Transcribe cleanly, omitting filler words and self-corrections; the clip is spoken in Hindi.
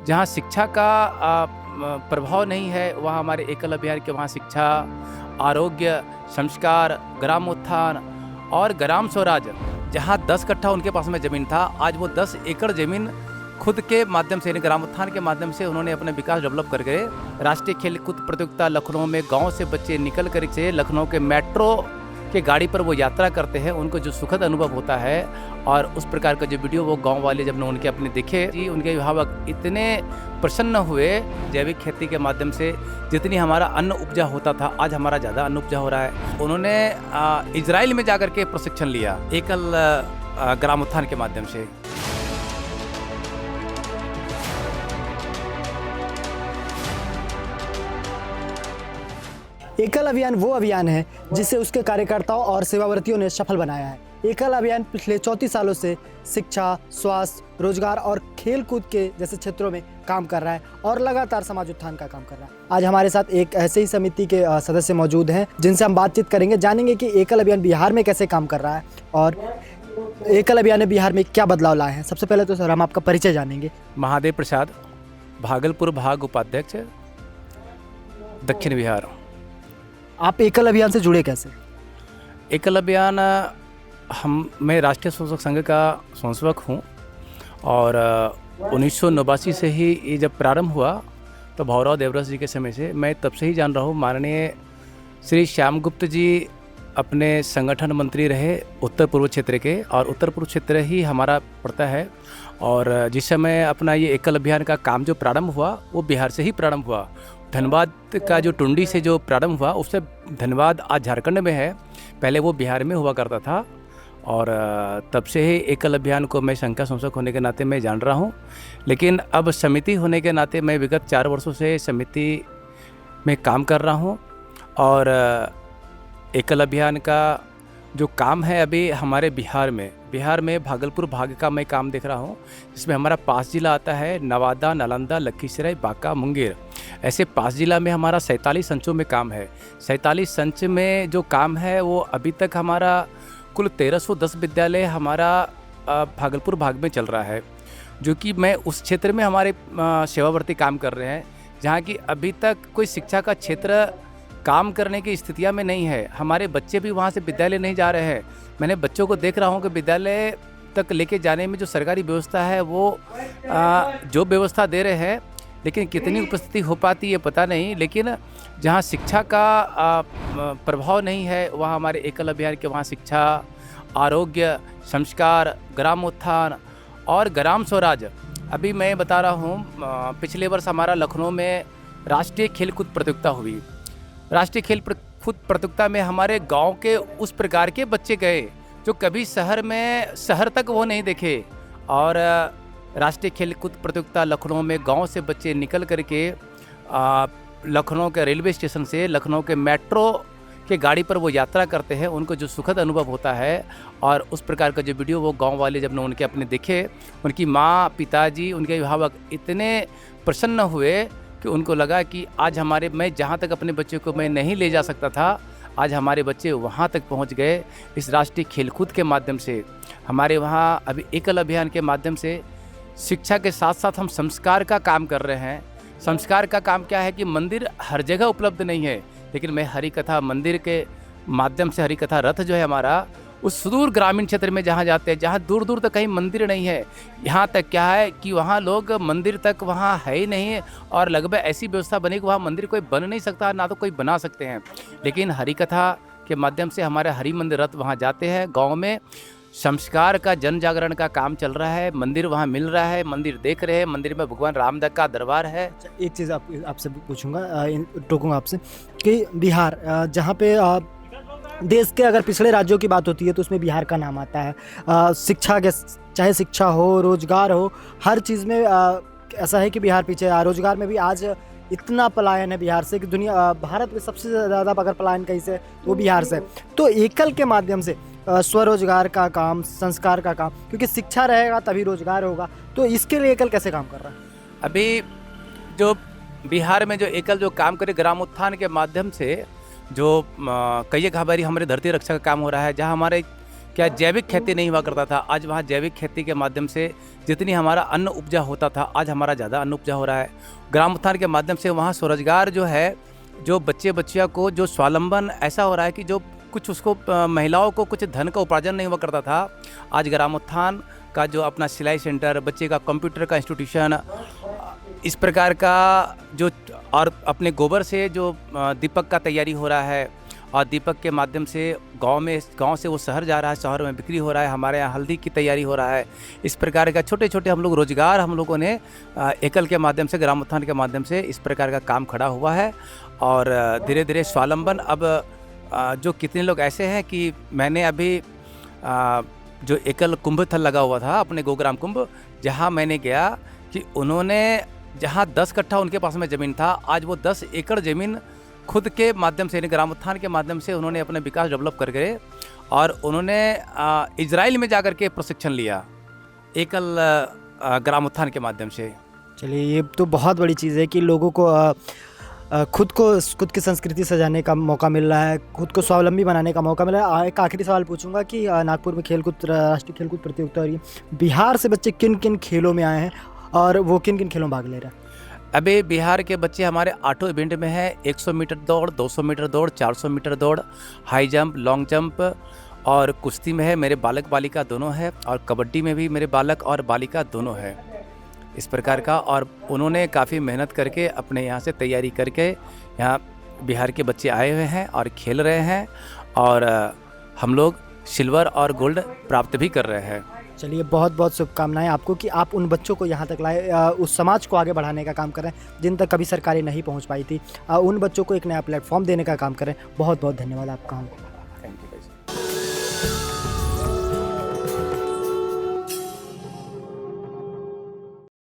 जहाँ शिक्षा का प्रभाव नहीं है, वहाँ हमारे एकल अभियान के वहाँ शिक्षा, आरोग्य, संस्कार, ग्रामोत्थान और ग्राम स्वराज, जहाँ 10 कट्ठा उनके पास में ज़मीन था, आज वो 10 एकड़ ज़मीन खुद के माध्यम से, यानी ग्रामोत्थान के माध्यम से उन्होंने अपने विकास डेवलप करके राष्ट्रीय खेलकूद प्रतियोगिता लखनऊ में गांव से बच्चे निकल कर से लखनऊ के मेट्रो के गाड़ी पर वो यात्रा करते हैं, उनको जो सुखद अनुभव होता है और उस प्रकार का जो वीडियो वो गांव वाले जब उनके अपने दिखे जी, उनके अभिभावक इतने प्रसन्न हुए। जैविक खेती के माध्यम से जितनी हमारा अन्न उपजा होता था, आज हमारा ज़्यादा अन्न उपजा हो रहा है। उन्होंने इजराइल में जाकर के प्रशिक्षण लिया एकल ग्रामोत्थान के माध्यम से। एकल अभियान वो अभियान है जिसे उसके कार्यकर्ताओं और सेवावर्तियों ने सफल बनाया है। एकल अभियान पिछले 34 सालों से शिक्षा, स्वास्थ्य, रोजगार और खेल कूद के जैसे क्षेत्रों में काम कर रहा है और लगातार समाज उत्थान का काम कर रहा है। आज हमारे साथ एक ऐसे ही समिति के सदस्य मौजूद हैं जिनसे हम बातचीत करेंगे, जानेंगे कि एकल अभियान बिहार में कैसे काम कर रहा है और एकल अभियान ने बिहार में क्या बदलाव लाए हैं। सबसे पहले तो सर हम आपका परिचय जानेंगे। महादेव प्रसाद, भागलपुर भाग उपाध्यक्ष, दक्षिण बिहार। आप एकल अभियान से जुड़े कैसे? एकल अभियान मैं राष्ट्रीय स्वयंसेवक संघ का स्वयंसेवक हूँ और 1989 से ही ये जब प्रारंभ हुआ तो भौराव देवरस जी के समय से मैं तब से ही जान रहा हूँ। माननीय श्री श्याम गुप्त जी अपने संगठन मंत्री रहे उत्तर पूर्व क्षेत्र के, और उत्तर पूर्व क्षेत्र ही हमारा पड़ता है। और जिस समय अपना ये एकल अभियान का काम जो प्रारंभ हुआ वो बिहार से ही प्रारंभ हुआ। धनबाद का जो टुंडी से जो प्रारंभ हुआ उससे धनबाद आज झारखंड में है, पहले वो बिहार में हुआ करता था। और तब से ही एकल अभियान को मैं संघ का संयोजक होने के नाते मैं जान रहा हूँ। लेकिन अब समिति होने के नाते मैं विगत 4 वर्षों से समिति में काम कर रहा हूँ। और एकल अभियान का जो काम है अभी हमारे बिहार में भागलपुर भाग का मैं काम देख रहा हूँ, जिसमें हमारा 5 जिला आता है, नवादा, नालंदा, लखीसराय, बांका, मुंगेर। ऐसे 5 जिला में हमारा 47 संचों में काम है। 47 संच में जो काम है वो अभी तक हमारा कुल 1310 विद्यालय हमारा भागलपुर भाग में चल रहा है, जो कि मैं उस क्षेत्र में हमारे सेवावर्ती काम कर रहे हैं जहाँ की अभी तक कोई शिक्षा का क्षेत्र काम करने की स्थितियाँ में नहीं है। हमारे बच्चे भी वहाँ से विद्यालय नहीं जा रहे हैं। मैंने बच्चों को देख रहा हूँ कि विद्यालय तक लेके जाने में जो सरकारी व्यवस्था है वो जो व्यवस्था दे रहे हैं, लेकिन कितनी उपस्थिति हो पाती है पता नहीं। लेकिन जहाँ शिक्षा का प्रभाव नहीं है, वहाँ हमारे एकल अभियान के वहाँ शिक्षा, आरोग्य, संस्कार, ग्रामोत्थान और ग्राम स्वराज। अभी मैं बता रहा हूँ, पिछले वर्ष हमारा लखनऊ में राष्ट्रीय खेलकूद प्रतियोगिता हुई। राष्ट्रीय खेलकूद प्रतियोगिता में हमारे गांव के उस प्रकार के बच्चे गए जो कभी शहर तक वो नहीं देखे। और राष्ट्रीय खेलकूद प्रतियोगिता लखनऊ में गांव से बच्चे निकल करके लखनऊ के रेलवे स्टेशन से लखनऊ के मेट्रो के गाड़ी पर वो यात्रा करते हैं, उनको जो सुखद अनुभव होता है और उस प्रकार का जो वीडियो वो गांव वाले जब उनके अपने दिखे, उनकी माँ, पिताजी, उनके अभिभावक इतने प्रसन्न हुए कि उनको लगा कि आज मैं जहाँ तक अपने बच्चे को मैं नहीं ले जा सकता था, आज हमारे बच्चे वहाँ तक पहुँच गए। इस राष्ट्रीय खेलकूद के माध्यम से हमारे वहाँ अभी एकल अभियान के माध्यम से शिक्षा के साथ साथ हम संस्कार का काम कर रहे हैं। संस्कार का काम क्या है कि मंदिर हर जगह उपलब्ध नहीं है, लेकिन मैं हरि कथा मंदिर के माध्यम से, हरि कथा रथ जो है हमारा, उस सुदूर ग्रामीण क्षेत्र में जहाँ जाते हैं, जहाँ दूर दूर तक कहीं मंदिर नहीं है, यहाँ तक क्या है कि वहाँ लोग मंदिर तक वहाँ है ही नहीं, और लगभग ऐसी व्यवस्था बनी कि वहाँ मंदिर कोई बन नहीं सकता, ना तो कोई बना सकते हैं। लेकिन हरि कथा के माध्यम से हमारे हरि मंदिर रथ वहाँ जाते हैं, गाँव में संस्कार का जन जागरण का काम चल रहा है। मंदिर वहाँ मिल रहा है, मंदिर देख रहे हैं, मंदिर में भगवान रामदेव का दरबार है। एक चीज़ आपसे पूछूंगा, टोकूंगा आपसे कि बिहार जहाँ पे देश के अगर पिछड़े राज्यों की बात होती है तो उसमें बिहार का नाम आता है। शिक्षा के, चाहे शिक्षा हो, रोजगार हो, हर चीज़ में ऐसा है कि बिहार पीछे है। रोजगार में भी आज इतना पलायन है बिहार से कि भारत में सबसे ज़्यादा अगर पलायन कहीं से तो वो बिहार से। तो एकल के माध्यम से स्वरोजगार का काम, संस्कार का काम, क्योंकि शिक्षा रहेगा तभी रोजगार होगा, तो इसके लिए एकल कैसे काम कर रहा है? अभी जो बिहार में जो एकल जो काम करे ग्रामोत्थान के माध्यम से, जो कई घाबारी हमारे धरती रक्षा का काम हो रहा है, जहाँ हमारे क्या जैविक खेती नहीं हुआ करता था, आज वहाँ जैविक खेती के माध्यम से जितनी हमारा अन्न उपजा होता था, आज हमारा ज़्यादा अन्न उपजा हो रहा है। ग्राम उत्थान के माध्यम से वहाँ स्वरोजगार जो है, जो बच्चे बच्चियों को जो स्वावलंबन ऐसा हो रहा है कि जो कुछ उसको महिलाओं को कुछ धन का उपार्जन नहीं हुआ करता था, आज ग्राम उत्थान का जो अपना सिलाई सेंटर, बच्चे का कंप्यूटर का इंस्टीट्यूशन, इस प्रकार का जो, और अपने गोबर से जो दीपक का तैयारी हो रहा है, और दीपक के माध्यम से गांव से वो शहर जा रहा है, शहर में बिक्री हो रहा है, हमारे यहाँ हल्दी की तैयारी हो रहा है। इस प्रकार का छोटे छोटे हम लोग रोजगार हम लोगों ने एकल के माध्यम से, ग्राम उत्थान के माध्यम से इस प्रकार का काम खड़ा हुआ है। और धीरे धीरे स्वावलंबन अब जो कितने लोग ऐसे हैं कि मैंने अभी जो एकल कुंभ थल लगा हुआ था अपने गोग्राम कुंभ, जहाँ मैंने गया कि उन्होंने जहाँ 10 कट्ठा उनके पास में ज़मीन था, आज वो 10 एकड़ ज़मीन खुद के माध्यम से, ग्राम उत्थान के माध्यम से उन्होंने अपने विकास डेवलप कर गए। और उन्होंने इजराइल में जाकर के प्रशिक्षण लिया एकल ग्राम उत्थान के माध्यम से। चलिए, ये तो बहुत बड़ी चीज़ है कि लोगों को खुद की संस्कृति सजाने का मौका मिल रहा है, खुद को स्वावलंबी बनाने का मौका मिल रहा है। एक आखिरी सवाल पूछूंगा कि नागपुर में राष्ट्रीय खेलकूद प्रतियोगिता हो रही है, बिहार से बच्चे किन किन खेलों में आए हैं और वो किन किन खेलों में भाग ले रहे हैं? अभी बिहार के बच्चे हमारे 8 इवेंट में हैं। 100 मीटर दौड़, 200 मीटर दौड़, 400 मीटर दौड़, हाई जंप, लॉन्ग जंप, और कुश्ती में है मेरे बालक बालिका दोनों है, और कबड्डी में भी मेरे बालक और बालिका दोनों है, इस प्रकार का। और उन्होंने काफ़ी मेहनत करके अपने यहाँ से तैयारी करके यहाँ बिहार के बच्चे आए हुए हैं और खेल रहे हैं, और हम लोग सिल्वर और गोल्ड प्राप्त भी कर रहे हैं। चलिए, बहुत बहुत शुभकामनाएं आपको कि आप उन बच्चों को यहाँ तक लाए, उस समाज को आगे बढ़ाने का काम करें जिन तक कभी सरकारें नहीं पहुँच पाई थी, उन बच्चों को एक नया प्लेटफॉर्म देने का काम करें। बहुत बहुत धन्यवाद आपका।